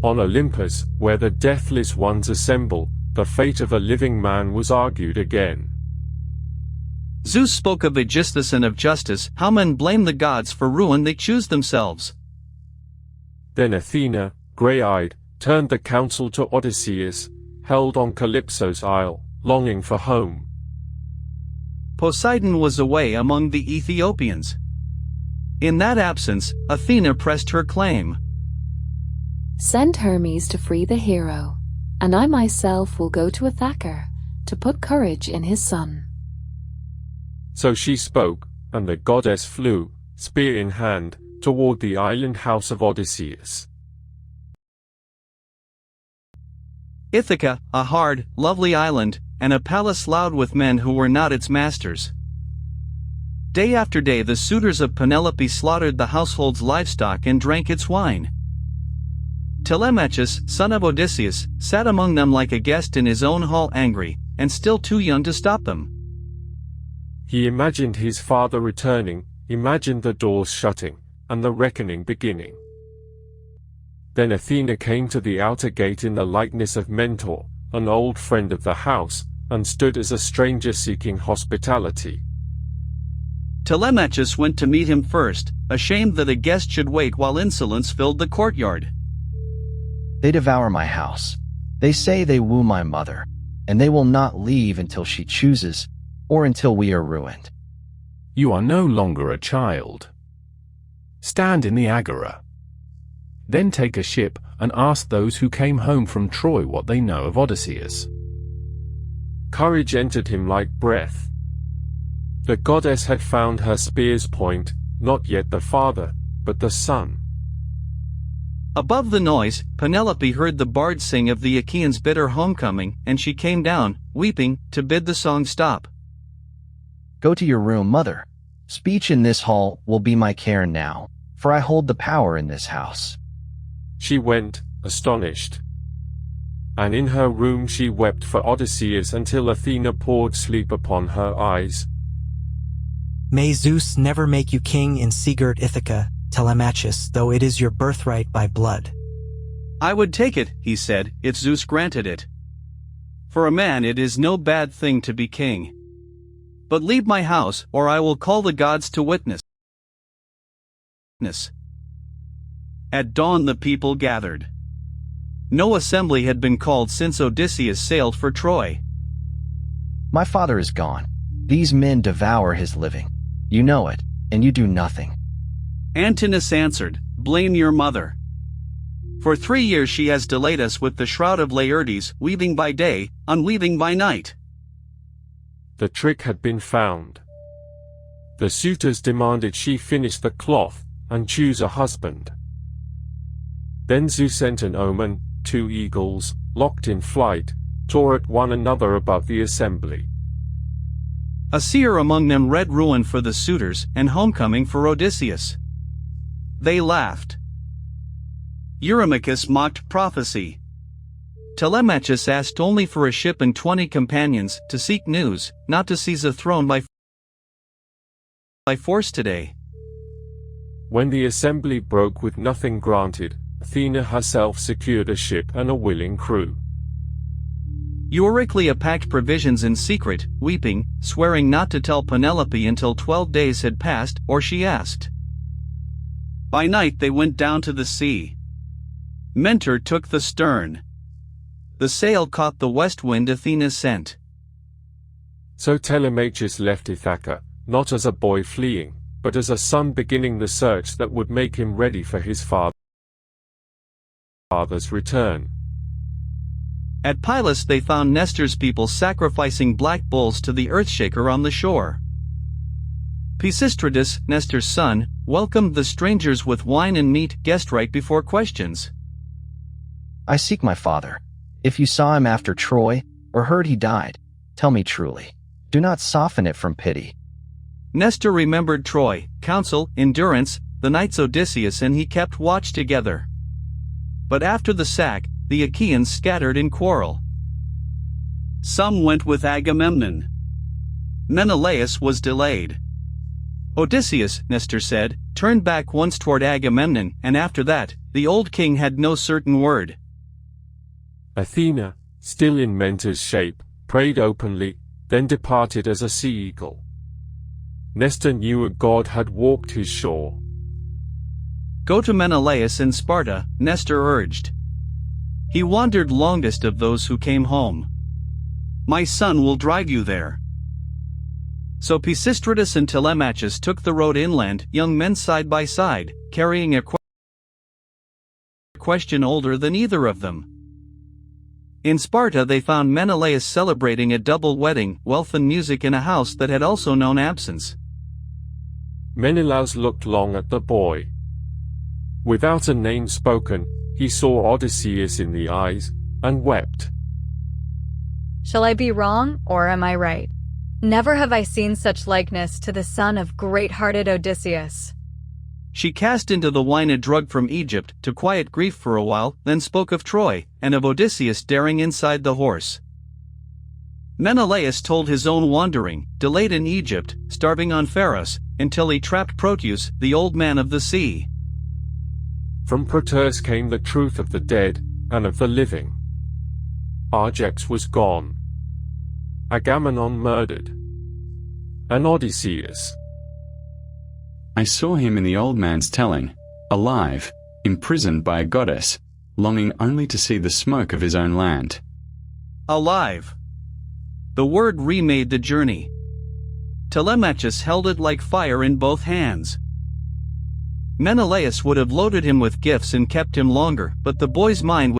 On Olympus, where the deathless ones assemble, the fate of a living man was argued again. Zeus spoke of justice and of justice, how men blame the gods for ruin they choose themselves. Then Athena, grey-eyed, turned the counsel to Odysseus, held on Calypso's isle, longing for home. Poseidon was away among the Ethiopians. In that absence, Athena pressed her claim. Send Hermes to free the hero, and I myself will go to Ithaca to put courage in his son. So she spoke, and the goddess flew, spear in hand, toward the island house of Odysseus. Ithaca, a hard, lovely island, and a palace loud with men who were not its masters. Day after day the suitors of Penelope slaughtered the household's livestock and drank its wine. Telemachus, son of Odysseus, sat among them like a guest in his own hall, angry, and still too young to stop them. He imagined his father returning, imagined the doors shutting, and the reckoning beginning. Then Athena came to the outer gate in the likeness of Mentor, an old friend of the house, and stood as a stranger seeking hospitality. Telemachus went to meet him first, ashamed that a guest should wait while insolence filled the courtyard. They devour my house. They say they woo my mother, and they will not leave until she chooses, or until we are ruined. You are no longer a child. Stand in the agora. Then take a ship and ask those who came home from Troy what they know of Odysseus. Courage entered him like breath. The goddess had found her spear's point, not yet the father, but the son. Above the noise, Penelope heard the bards sing of the Achaeans' bitter homecoming, and she came down, weeping, to bid the song stop. Go to your room, mother. Speech in this hall will be my care now, for I hold the power in this house. She went, astonished. And in her room she wept for Odysseus until Athena poured sleep upon her eyes. May Zeus never make you king in sea-girt Ithaca, Telemachus, though it is your birthright by blood. I would take it, he said, if Zeus granted it. For a man it is no bad thing to be king. But leave my house, or I will call the gods to witness. At dawn the people gathered. No assembly had been called since Odysseus sailed for Troy. My father is gone. These men devour his living. You know it, and you do nothing. Antinous answered, blame your mother. For 3 years she has delayed us with the shroud of Laertes, weaving by day, unweaving by night. The trick had been found. The suitors demanded she finish the cloth, and choose a husband. Then Zeus sent an omen, 2 eagles, locked in flight, tore at one another above the assembly. A seer among them read ruin for the suitors, and homecoming for Odysseus. They laughed. Eurymachus mocked prophecy. Telemachus asked only for a ship and 20 companions, to seek news, not to seize a throne by force today. When the assembly broke with nothing granted, Athena herself secured a ship and a willing crew. Euryclea packed provisions in secret, weeping, swearing not to tell Penelope until 12 days had passed, or she asked. By night they went down to the sea. Mentor took the stern. The sail caught the west wind Athena sent. So Telemachus left Ithaca, not as a boy fleeing, but as a son beginning the search that would make him ready for his father's return. At Pylos they found Nestor's people sacrificing black bulls to the earthshaker on the shore. Pisistratus, Nestor's son, welcomed the strangers with wine and meat, guessed right before questions. I seek my father. If you saw him after Troy, or heard he died, tell me truly. Do not soften it from pity. Nestor remembered Troy, counsel, endurance, the knights Odysseus and he kept watch together. But after the sack, the Achaeans scattered in quarrel. Some went with Agamemnon. Menelaus was delayed. Odysseus, Nestor said, turned back once toward Agamemnon, and after that, the old king had no certain word. Athena, still in Mentor's shape, prayed openly, then departed as a sea eagle. Nestor knew a god had walked his shore. Go to Menelaus in Sparta, Nestor urged. He wandered longest of those who came home. My son will drive you there. So Pisistratus and Telemachus took the road inland, young men side by side, carrying a question older than either of them. In Sparta they found Menelaus celebrating a double wedding, wealth and music in a house that had also known absence. Menelaus looked long at the boy. Without a name spoken, he saw Odysseus in the eyes, and wept. Shall I be wrong, or am I right? Never have I seen such likeness to the son of great-hearted Odysseus. She cast into the wine a drug from Egypt to quiet grief for a while, then spoke of Troy, and of Odysseus daring inside the horse. Menelaus told his own wandering, delayed in Egypt, starving on Pharos, until he trapped Proteus, the old man of the sea. From Proteus came the truth of the dead, and of the living. Argex was gone. Agamemnon murdered. And Odysseus. I saw him in the old man's telling, alive, imprisoned by a goddess, longing only to see the smoke of his own land. Alive. The word remade the journey. Telemachus held it like fire in both hands. Menelaus would have loaded him with gifts and kept him longer, but the boy's mind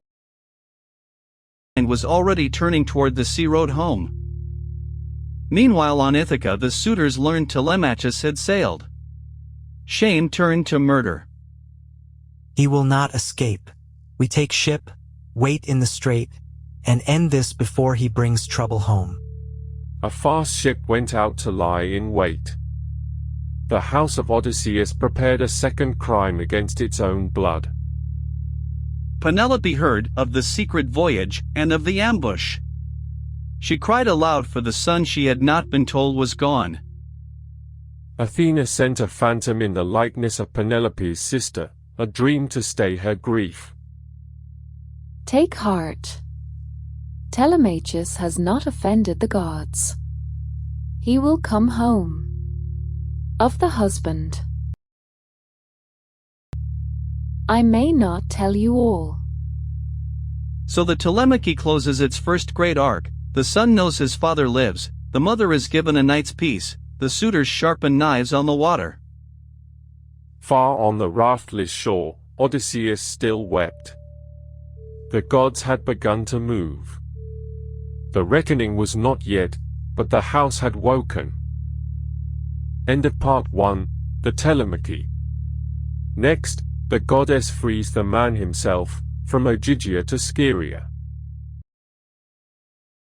was already turning toward the sea road home. Meanwhile on Ithaca the suitors learned Telemachus had sailed. Shame turned to murder. He will not escape. We take ship, wait in the strait, and end this before he brings trouble home. A fast ship went out to lie in wait. The house of Odysseus prepared a second crime against its own blood. Penelope heard of the secret voyage and of the ambush. She cried aloud for the son she had not been told was gone. Athena sent a phantom in the likeness of Penelope's sister, a dream to stay her grief. Take heart. Telemachus has not offended the gods. He will come home. Of the husband, I may not tell you all. So the Telemachy closes its first great arc. The son knows his father lives, the mother is given a night's peace, the suitors sharpen knives on the water. Far on the raftless shore, Odysseus still wept. The gods had begun to move. The reckoning was not yet, but the house had woken. End of Part 1, the Telemachy. Next, the goddess frees the man himself, from Ogygia to Scheria.